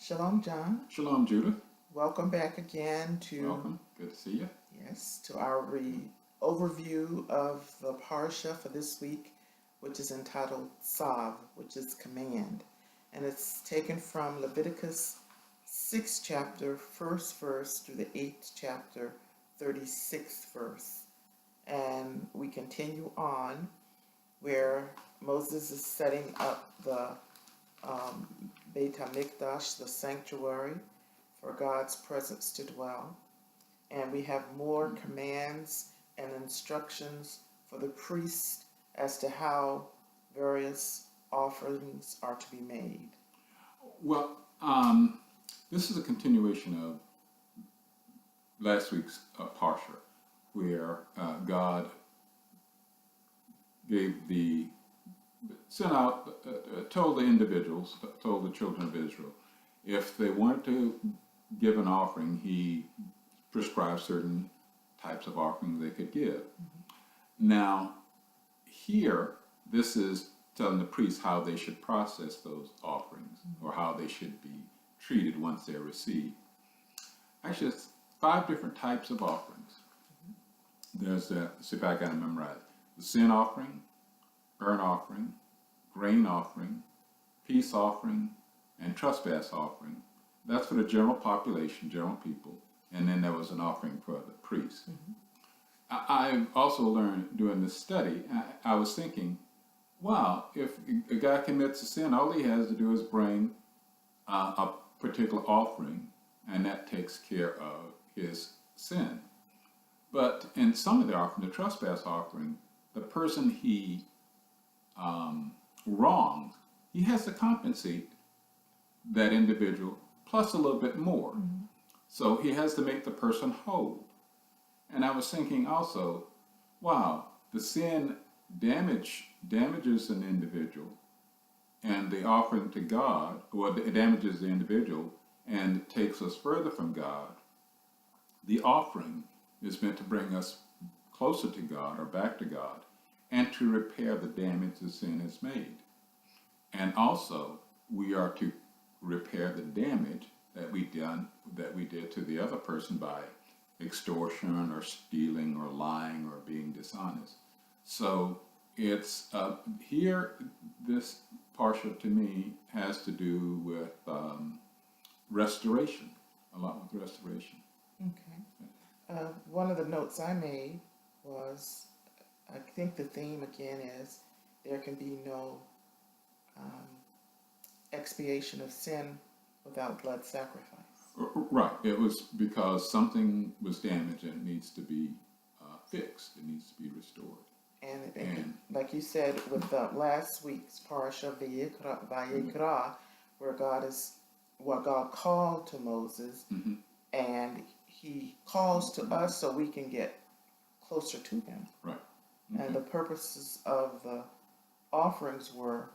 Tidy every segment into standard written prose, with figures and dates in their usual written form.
Shalom, John. Shalom, Judith. Welcome back again to Welcome. Good to see you. to our overview of the parashah for this week, which is entitled Tzav, which is command, and it's taken from Leviticus 6th chapter, 1st verse through the 8th chapter, 36th verse, and we continue on where Moses is setting up the Beit HaMikdash, the sanctuary, for God's presence to dwell. And we have more commands and instructions for the priest as to how various offerings are to be made. Well, this is a continuation of last week's parashah, where God told the individuals, told the children of Israel, if they wanted to give an offering, he prescribed certain types of offerings they could give. Mm-hmm. Now, here, this is telling the priests how they should process those offerings, mm-hmm. or how they should be treated once they're received. Actually, it's 5 different types of offerings. Mm-hmm. There's see if I got to memorize it. The sin offering, burnt offering, grain offering, peace offering, and trespass offering. That's for the general population, general people. And then there was an offering for the priest. Mm-hmm. I also learned during this study, I was thinking, wow, if a guy commits a sin, all he has to do is bring a particular offering, and that takes care of his sin. But in some of the offering, the trespass offering, the person he wronged, he has to compensate that individual plus a little bit more. Mm-hmm. So he has to make the person whole. And I was thinking also, wow, the sin damages an individual, and the offering to God, well, it damages the individual and takes us further from God. The offering is meant to bring us closer to God or back to God, and to repair the damage the sin has made. And also, we are to repair the damage that we did to the other person by extortion or stealing or lying or being dishonest. So it's here, this parashah to me has to do with restoration, a lot with restoration. Okay. One of the notes I made was, I think the theme again is there can be no expiation of sin without blood sacrifice. Right. It was because something was damaged and it needs to be fixed. It needs to be restored. And like you said with last week's parashah Vayikra, where God called to Moses, mm-hmm. and he calls to us so we can get closer to him. Right. Mm-hmm. And the purposes of the offerings were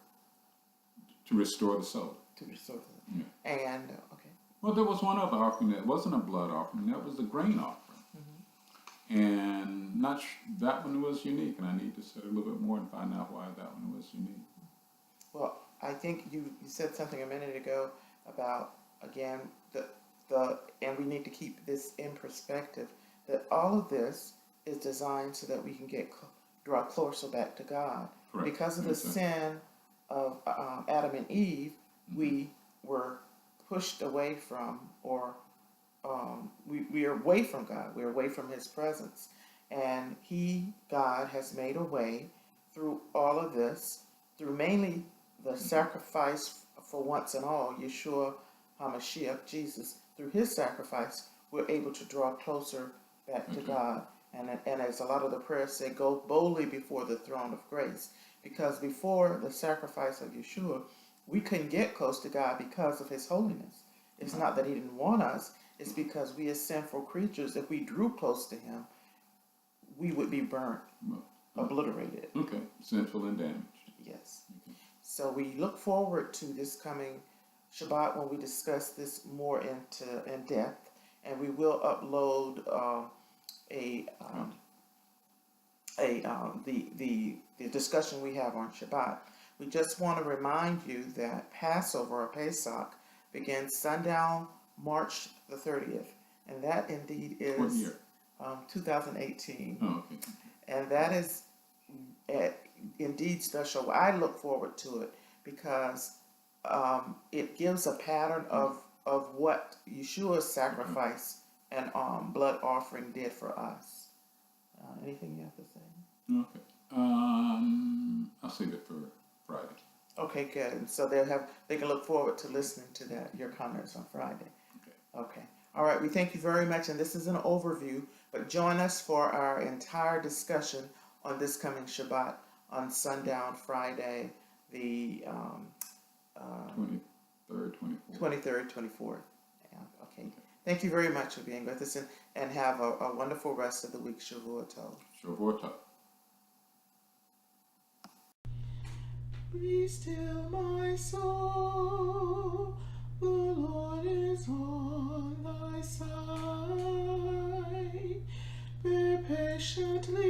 to restore the soul. To restore the soul. Yeah. And okay. Well, there was one other offering that wasn't a blood offering. That was the grain offering. Mm-hmm. And that one was unique, and I need to study a little bit more and find out why that one was unique. Well, I think you said something a minute ago about, again, and we need to keep this in perspective, that all of this is designed so that we can draw closer back to God. Correct. Because of the sin of Adam and Eve, mm-hmm. we were pushed away from, or we are away from God. We are away from His presence. And God, has made a way through all of this, through mainly the sacrifice for once and all, Yeshua HaMashiach, Jesus. Through His sacrifice, we're able to draw closer back to God. And as a lot of the prayers say, go boldly before the throne of grace. Because before the sacrifice of Yeshua, we couldn't get close to God because of His holiness. It's not that He didn't want us. It's because we as sinful creatures, if we drew close to Him, we would be burnt, obliterated. Okay, sinful and damaged. Yes. Okay. So we look forward to this coming Shabbat when we discuss this more in depth, and we will upload the discussion we have on Shabbat. We just want to remind you that Passover or Pesach begins sundown March the 30th. And that indeed is What year? 2018. Oh, okay. And that is indeed special. I look forward to it because it gives a pattern of what Yeshua's sacrifice and blood offering did for us. Anything you have to say? Okay. I'll save it for Friday. Okay, good. And so they can look forward to listening to your comments on Friday. Okay. All right. We thank you very much. And this is an overview, but join us for our entire discussion on this coming Shabbat on sundown Friday, the 23rd, 24th. 23rd, 24th. Yeah, okay. Thank you very much for being with us, and have a wonderful rest of the week. Shavua Tov. Shavua Tov. Be still, my soul, the Lord is on thy side. Bear patiently